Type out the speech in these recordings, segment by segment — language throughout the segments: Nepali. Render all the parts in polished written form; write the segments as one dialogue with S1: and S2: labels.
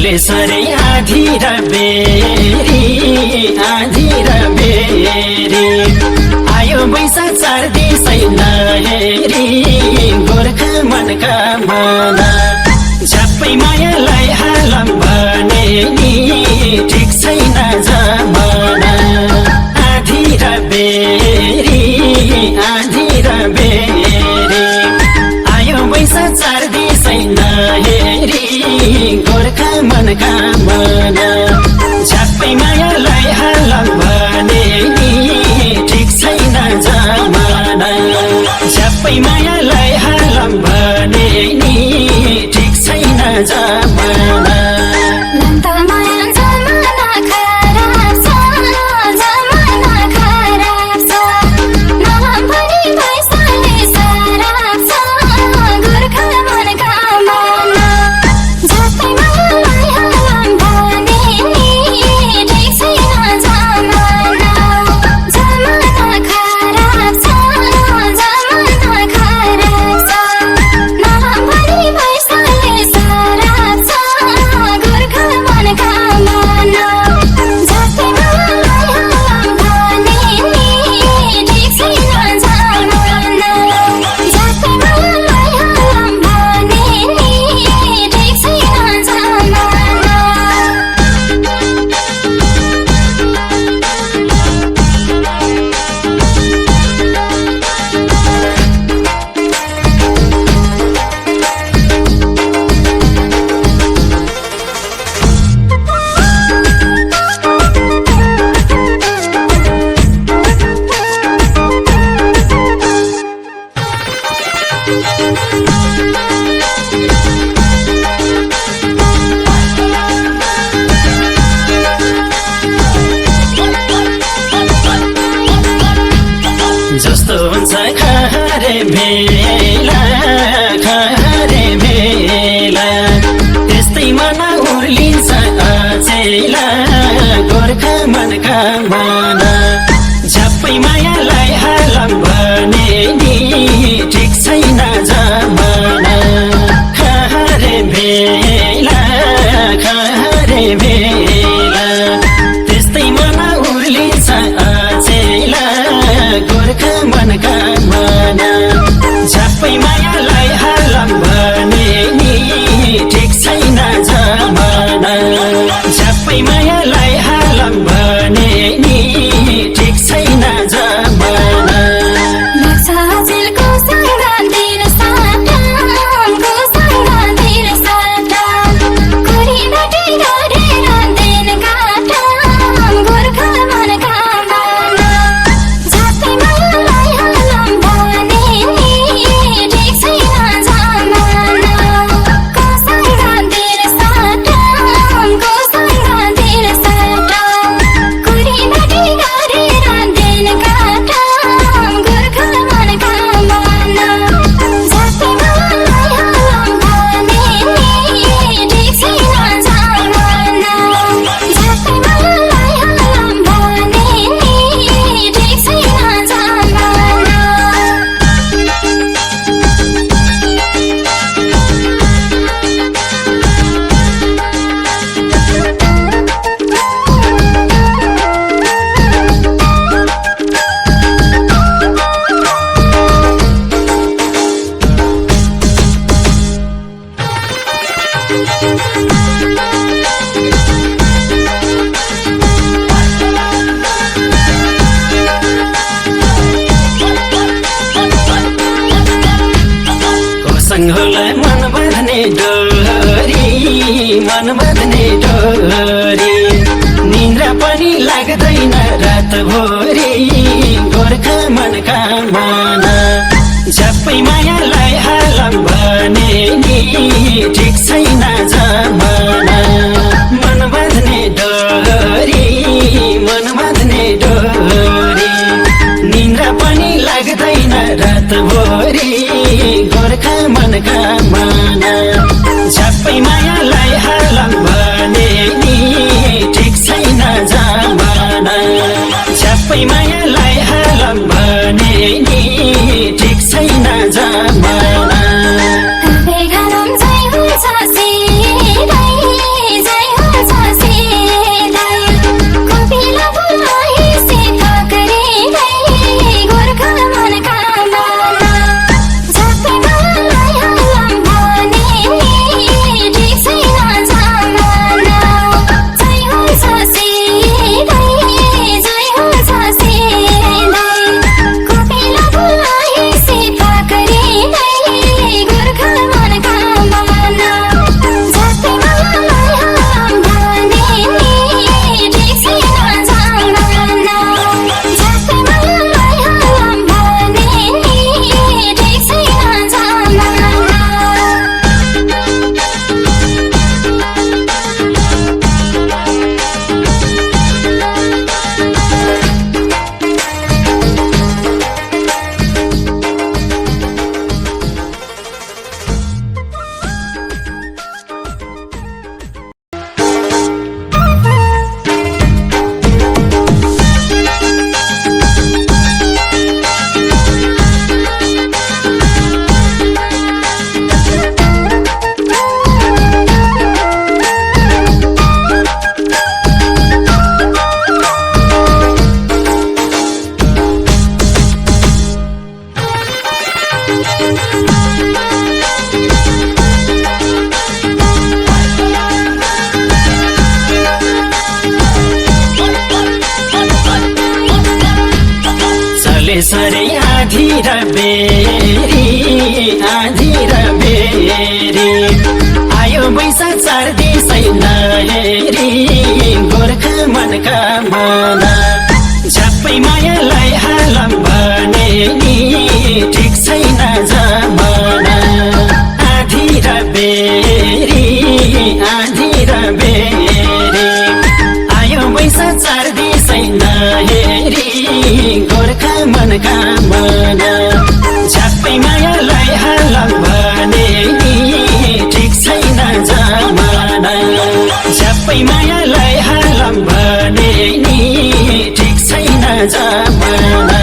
S1: एक्लै सरे आधी र बेरी आयो बैशाख 4 दिसै नहेरी गोर्खा मनका मना झ्याप्पै मायालाई हालम भने नि ठिक छैन जमाना आधी र बेरी आयो बैशाख 4 दिसै नहेरी गोर्खा मनका मना झ्याप्पै मायालाई हालम भने नि ठिक छैन जमाना झ्याप्पै मायालाई हालम भने नि ठिक छैन जमाना जस्तो हुन्छ खारे बेला त्यस्तै मन उर्लिन्छ अचेला गोर्खा मनका मना झ्याप्पै मायालाई हालम भने नि ठिक छैन जमाना खारे बेला त्यस्तै मन उर्लिन्छ अचेला गोर्खा मनका मना झ्याप्पै मायालाई हालम भने नि ठिक छैन जमाना झ्याप्पै मायालाई हालम भने नि ठिक छैन जमाना सँगलाई मन बँध्ने डोरी निन्द्रा पनि लाग्दैन रातभरि गोर्खा मनका मना झ्याप्पै मायालाई हालम भने नि ठिक छैन जमाना मन बँध्ने डोरी निन्द्रा पनि लाग्दैन रातभरि गोर्खा मनका मना झ्याप्पै मायालाई हालम भने नि ठिक छैन जमाना झ्याप्पै मायालाई हालम भने नि ठिक छैन जमाना चले सरे आधी र बेरी आधी र बेरी आयो बैसा 4 दिसै नहेरी गोर्खा मनका मना झ्याप्पै मायालाई हालम भने नि ठिक छैन जमाना आधी र बेरी आधी र बेरी आयो बैसा 4 दिसै नहेरी गोर्खा मनका मना झ्याप्पै मायालाई हालम भने नि ठिक छैन जमाना झ्याप्पै मायालाई हालम भने नि ठिक छैन जमाना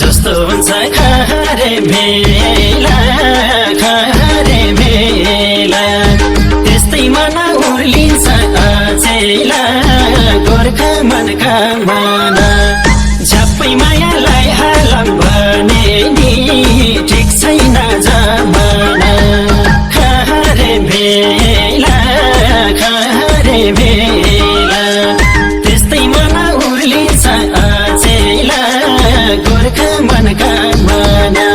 S1: जस्तो हुन्छ खहरे मेला त्यस्तै मना उर्लिन्छ अचेला गोर्खा मनका मना झ्याप्पै मायालाई हालम भने नि ठिक छैन जमाना खहरे मेला त्यस्तै मना उर्लिन्छ अचेला गोर्खा मनका मना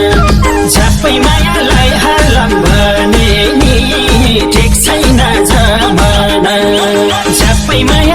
S1: झ्याप्पै मायालाई हालम भने नि ठिक छैन जमाना झ्याप्पै माया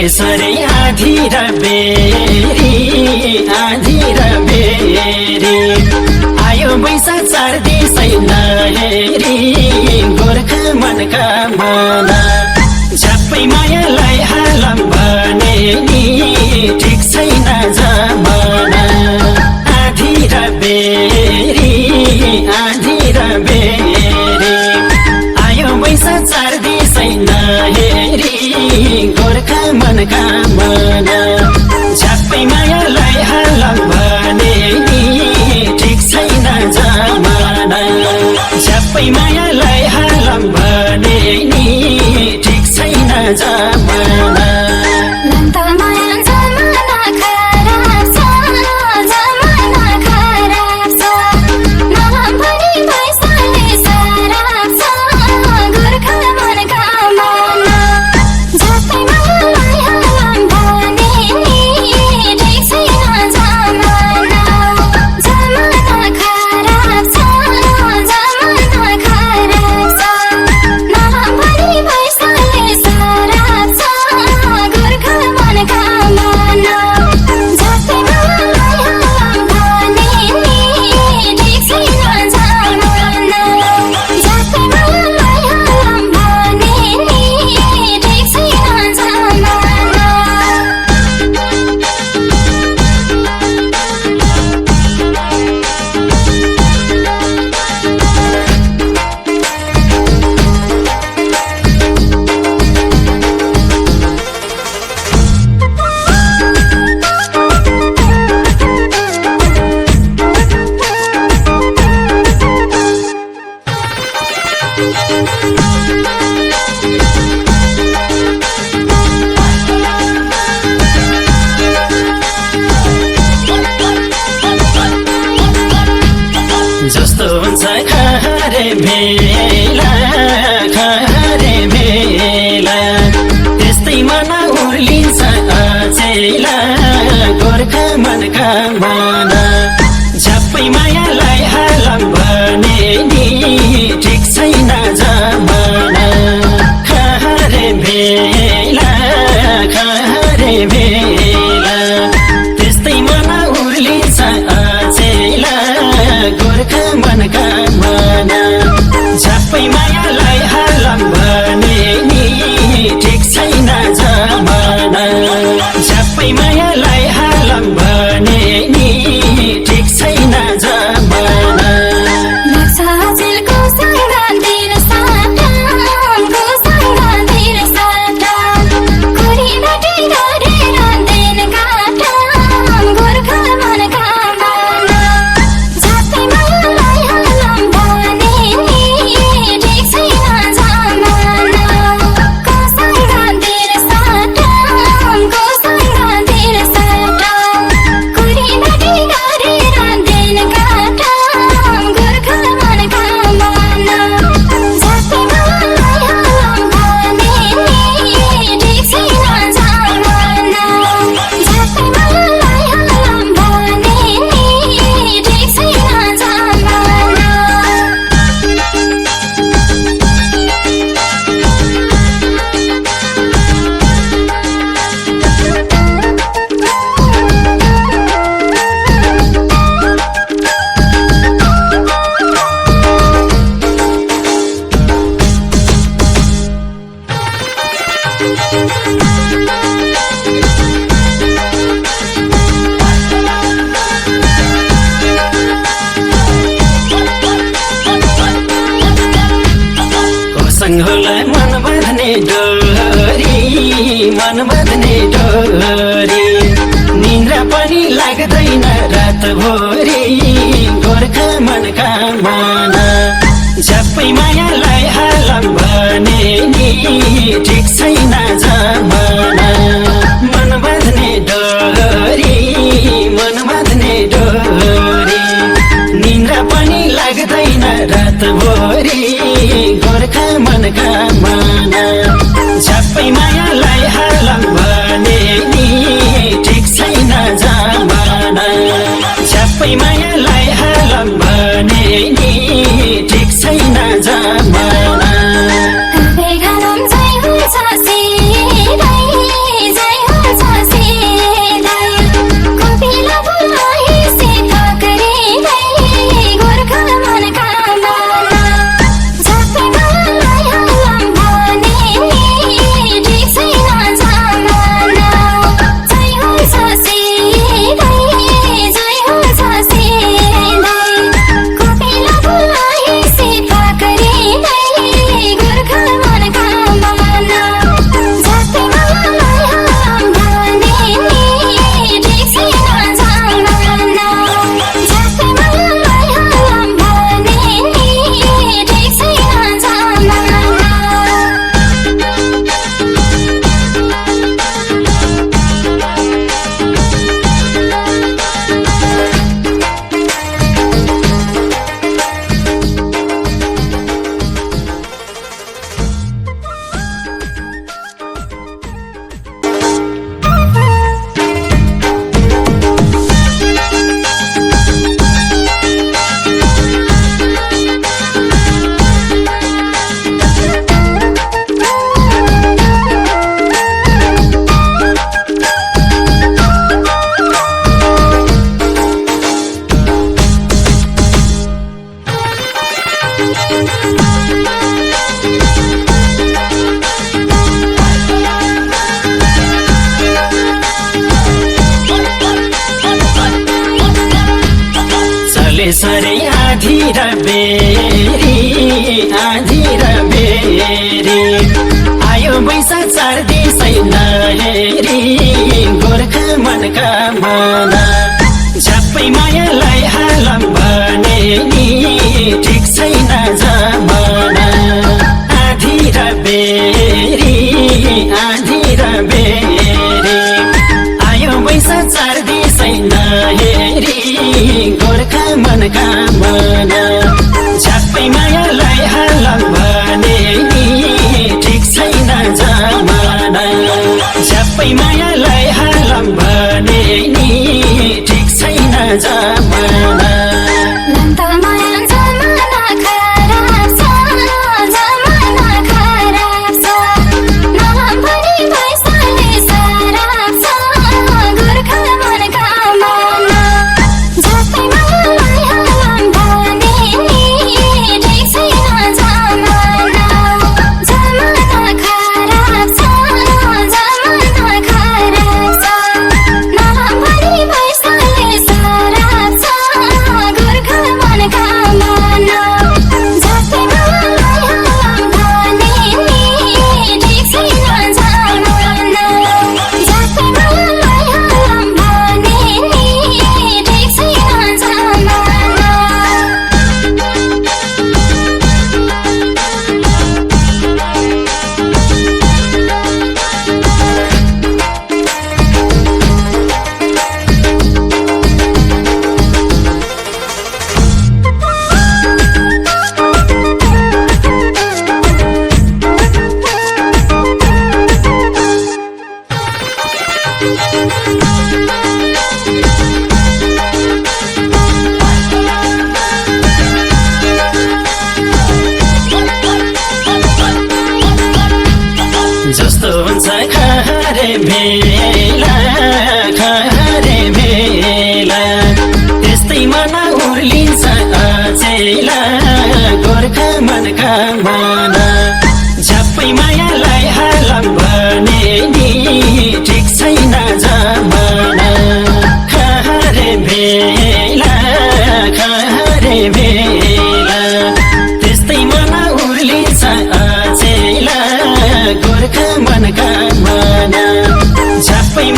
S1: बेसरै आधी र बेरी आयो बैसा 4 दिसै नहेरी गोर्खा मनका मना झ्याप्पै मायालाई हालम भने नि ठिक छैन जमाना आधी र बेरी आयो बैसा 4 दिसै नहेरी गोर्खा मनका मना झ्याप्पै मायालाई हालम भने नि ठिक छैन जमाना झ्याप्पै मायालाई हालम भने नि ठिक छैन जमाना जस्तो हुन्छ खारे मेला त्यस्तै मना उर्लिन्छ अचेला गोर्खा मनका मना झ्याप्पै मायालाई हालम भने नि ठिक छैन जमाना खारे मेला त्यस्तै मना उर्लिन्छ अचेला गोर्खा मनका मना झ्याप्पै मायालाई हालम भने नि ठिक छैन जमाना झ्याप्पै मायालाई हालम भने नि ठिक छैन जमाना सङ्घोलाई मन बँध्ने डोरी निन्द्रा पनि लाग्दैन रातभरि गोर्खा मनका मना झ्याप्पै मायालाई हालम भने नि ठिक छैन जमाना मन बँध्ने डोरी निन्द्रा पनि लाग्दैन रातभरि गोर्खा मनका मना झ्याप्पै मायालाई हालम भने नि ठिक छैन जमाना झ्याप्पै मायालाई हालम भने नि ठिक छैन जमाना र बेरी आधी र बेरी आयो बैशाख 4 दिसै नहेरी गोर्खा मनका मना झ्याप्पै मायालाई हालम भने नि ठिक छैन जमाना आधी र बेरी आधी र बेरी आयो बैशाख 4 दिसै नहेरी गोर्खा मनका मना झ्याप्पै मायालाई हालम भने नि ठिक छैन जमाना झ्याप्पै मायालाई हालम भने नि ठिक छैन जमाना जस्तो हुन्छ खरे बेला त्यस्तै मन उर्लिन्छ अचेला गोर्खा मनका मना झ्याप्पै मायालाई हालम भने नि ठिक छैन जमाना खरे बेला त्यस्तै मन उर्लिन्छ अचेला गोर्खा मनका मना झ्याप्पै